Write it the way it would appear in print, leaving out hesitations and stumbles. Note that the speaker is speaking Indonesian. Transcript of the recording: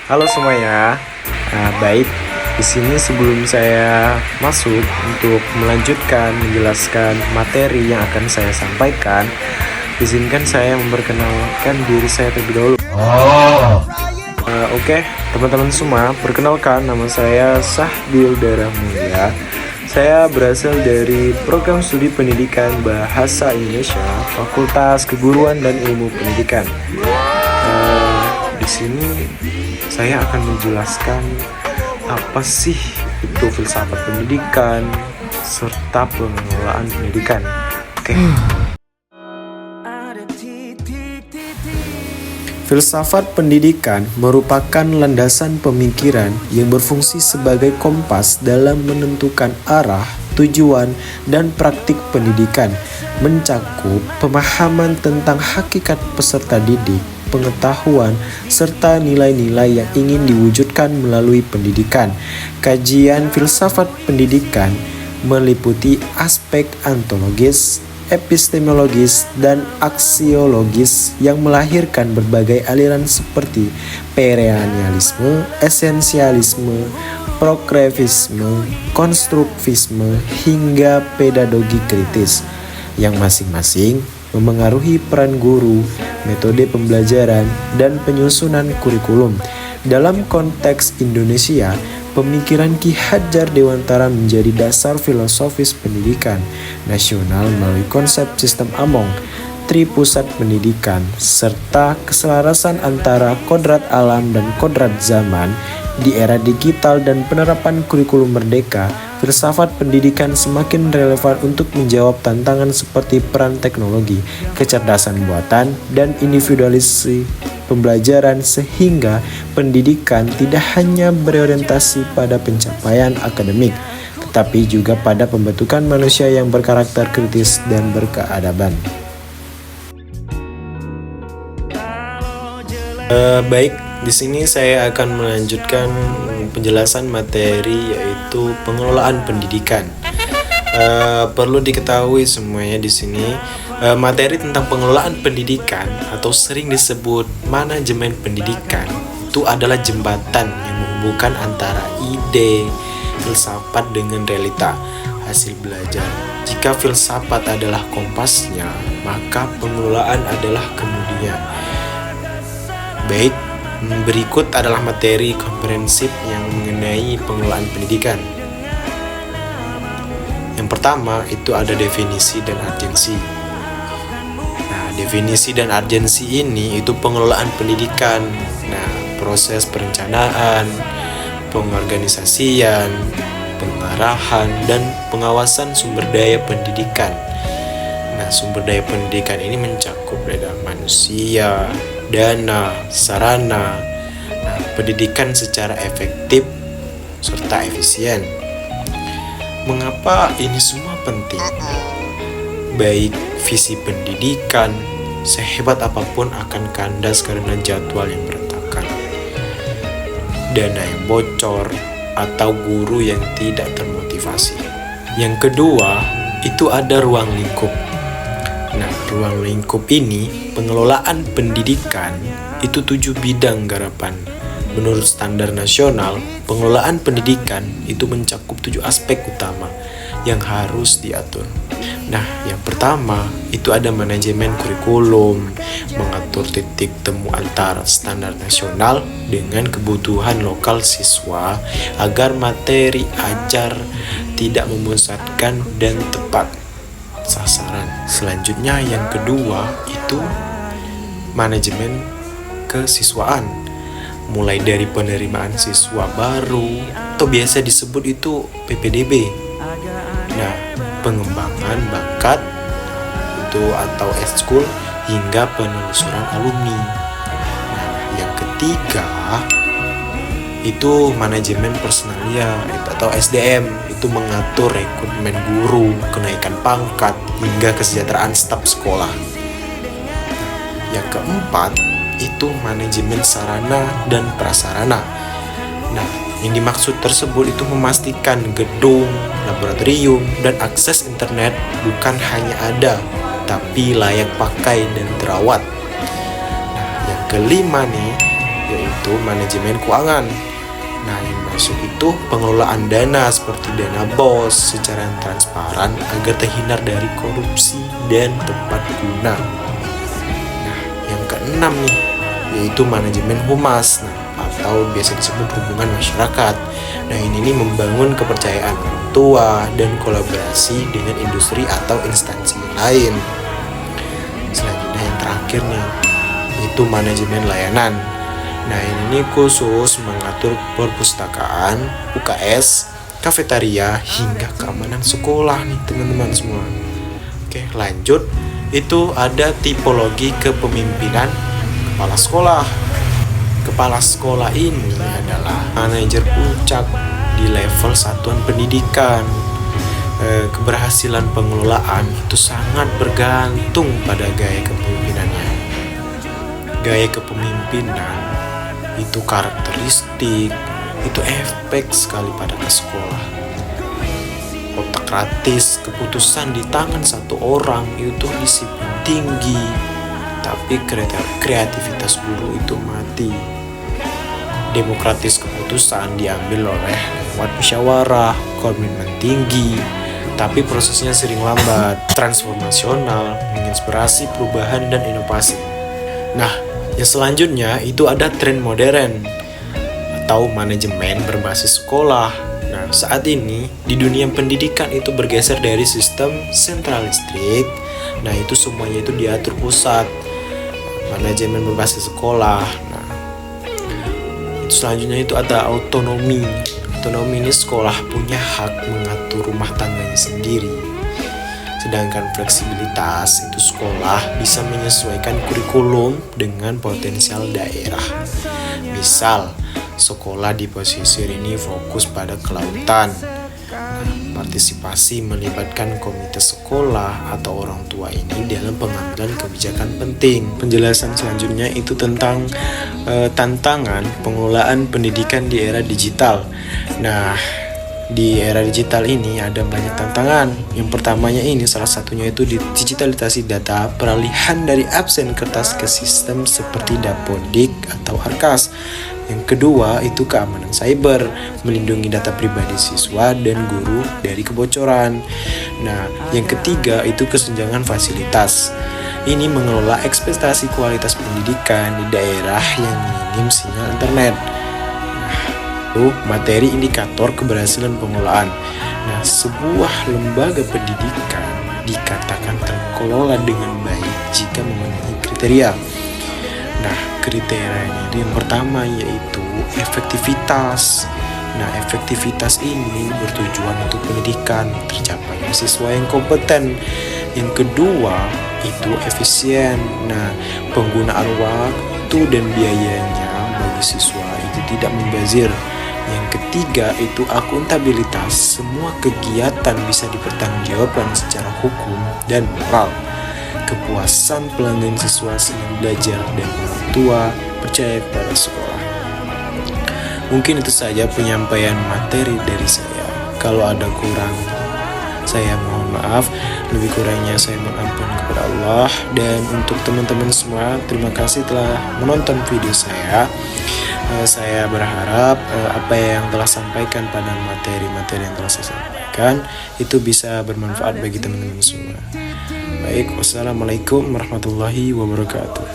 Halo semuanya. Baik, di sini sebelum saya masuk untuk melanjutkan menjelaskan materi yang akan saya sampaikan, izinkan saya memperkenalkan diri saya terlebih dahulu. Oke, teman-teman semua, perkenalkan nama saya Sahbil Darah Mulia. Saya berasal dari program studi pendidikan Bahasa Indonesia, Fakultas Keguruan dan Ilmu Pendidikan. Di sini saya akan menjelaskan apa sih itu filsafat pendidikan serta pengelolaan pendidikan. Oke. Filsafat pendidikan merupakan landasan pemikiran yang berfungsi sebagai kompas dalam menentukan arah, tujuan, dan praktik pendidikan, mencakup pemahaman tentang hakikat peserta didik, pengetahuan, serta nilai-nilai yang ingin diwujudkan melalui pendidikan. Kajian filsafat pendidikan meliputi aspek ontologis, epistemologis, dan aksiologis yang melahirkan berbagai aliran seperti perennialisme, esensialisme, progresivisme, konstruktivisme, hingga pedagogi kritis, yang masing-masing memengaruhi peran guru, metode pembelajaran, dan penyusunan kurikulum. Dalam konteks Indonesia, pemikiran Ki Hajar Dewantara menjadi dasar filosofis pendidikan nasional melalui konsep sistem Among, Tripusat Pendidikan, serta keselarasan antara kodrat alam dan kodrat zaman. Di era digital dan penerapan kurikulum merdeka, filsafat pendidikan semakin relevan untuk menjawab tantangan seperti peran teknologi, kecerdasan buatan, dan individualisasi pembelajaran, sehingga pendidikan tidak hanya berorientasi pada pencapaian akademik, tetapi juga pada pembentukan manusia yang berkarakter kritis dan berkeadaban. Baik, di sini saya akan melanjutkan penjelasan materi yaitu pengelolaan pendidikan. Perlu diketahui semuanya di sini, materi tentang pengelolaan pendidikan atau sering disebut manajemen pendidikan itu adalah jembatan yang menghubungkan antara ide filsafat dengan realita hasil belajar. Jika filsafat adalah kompasnya, maka pengelolaan adalah kemudinya. Baik, berikut adalah materi komprehensif yang mengenai pengelolaan pendidikan. Yang pertama itu ada definisi dan urgensi. Nah, definisi dan urgensi ini itu pengelolaan pendidikan. Nah, proses perencanaan, pengorganisasian, pengarahan, dan pengawasan sumber daya pendidikan. Nah, sumber daya pendidikan ini mencakup daya manusia, dana, sarana, pendidikan secara efektif serta efisien. Mengapa ini semua penting? Baik visi pendidikan, sehebat apapun akan kandas karena jadwal yang berantakan, dana yang bocor, atau guru yang tidak termotivasi. Yang kedua, itu ada ruang lingkup. Nah, ruang lingkup ini, pengelolaan pendidikan, itu 7 bidang garapan. Menurut standar nasional, pengelolaan pendidikan itu mencakup 7 aspek utama yang harus diatur. Nah, yang pertama, itu ada manajemen kurikulum, mengatur titik temu antara standar nasional dengan kebutuhan lokal siswa agar materi ajar tidak memusatkan dan tepat sasaran. Selanjutnya yang kedua itu manajemen kesiswaan, mulai dari penerimaan siswa baru atau biasa disebut itu PPDB. Nah, pengembangan bakat itu atau ekskul hingga penelusuran alumni. Nah, yang ketiga itu manajemen personalia atau SDM, itu mengatur rekrutmen guru, kenaikan pangkat, hingga kesejahteraan staf sekolah. Yang keempat itu manajemen sarana dan prasarana. Nah, yang dimaksud tersebut itu memastikan gedung, laboratorium, dan akses internet bukan hanya ada, tapi layak pakai dan terawat. Nah, yang kelima nih yaitu manajemen keuangan. Nah, yang masuk itu pengelolaan dana seperti dana BOS secara transparan agar terhindar dari korupsi dan tepat guna. Nah, yang keenam nih, yaitu manajemen humas, atau biasa disebut hubungan masyarakat. Nah, ini nih membangun kepercayaan orang tua dan kolaborasi dengan industri atau instansi lain. Selanjutnya yang terakhir nih, itu manajemen layanan. Nah, ini khusus mengatur perpustakaan, UKS, kafetaria, hingga keamanan sekolah nih teman-teman semua. Oke, lanjut. Itu ada tipologi kepemimpinan kepala sekolah. Kepala sekolah ini adalah manajer puncak di level satuan pendidikan. Keberhasilan pengelolaan itu sangat bergantung pada gaya kepemimpinannya. Gaya kepemimpinan itu karakteristik, itu efek sekali pada sekolah. Otokratis, keputusan di tangan satu orang itu disiplin tinggi, tapi kreativitas guru itu mati. Demokratis, keputusan diambil oleh lewat musyawarah, komitmen tinggi, tapi prosesnya sering lambat. Transformasional, menginspirasi perubahan dan inovasi. Nah, yang selanjutnya itu ada tren modern atau manajemen berbasis sekolah. Nah, saat ini di dunia pendidikan itu bergeser dari sistem sentralistik. Nah, itu semuanya itu diatur pusat. Manajemen berbasis sekolah. Nah, selanjutnya itu ada autonomi. Autonomi ini sekolah punya hak mengatur rumah tangganya sendiri. Sedangkan fleksibilitas itu sekolah bisa menyesuaikan kurikulum dengan potensial daerah. Misal, sekolah di pesisir ini fokus pada kelautan. Partisipasi melibatkan komite sekolah atau orang tua ini dalam pengambilan kebijakan penting. Penjelasan selanjutnya itu tentang tantangan pengelolaan pendidikan di era digital. Nah, di era digital ini ada banyak tantangan. Yang pertamanya ini salah satunya itu digitalisasi data, peralihan dari absen kertas ke sistem seperti Dapodik atau Arkas. Yang kedua itu keamanan cyber, melindungi data pribadi siswa dan guru dari kebocoran. Nah, yang ketiga itu kesenjangan fasilitas. Ini mengelola ekspektasi kualitas pendidikan di daerah yang minim sinyal internet. Nah, materi indikator keberhasilan pengelolaan. Nah, sebuah lembaga pendidikan dikatakan terkelola dengan baik jika memenuhi kriteria. Nah, kriterianya itu yang pertama yaitu efektivitas. Nah, efektivitas ini bertujuan untuk pendidikan tercapainya siswa yang kompeten. Yang kedua itu efisien. Nah, penggunaan waktu dan biayanya bagi siswa itu tidak membazir. Yang ketiga itu akuntabilitas. Semua kegiatan bisa dipertanggungjawabkan secara hukum dan moral. Kepuasan pelanggan siswa senang belajar dan orang tua percaya kepada sekolah. Mungkin itu saja penyampaian materi dari saya. Kalau ada kurang, saya mohon maaf. Lebih kurangnya saya mohon ampun kepada Allah. Dan untuk teman-teman semua, terima kasih telah menonton video saya. Saya berharap apa yang telah sampaikan pada materi-materi yang telah saya sampaikan itu bisa bermanfaat bagi teman-teman semua. Baik, wassalamualaikum warahmatullahi wabarakatuh.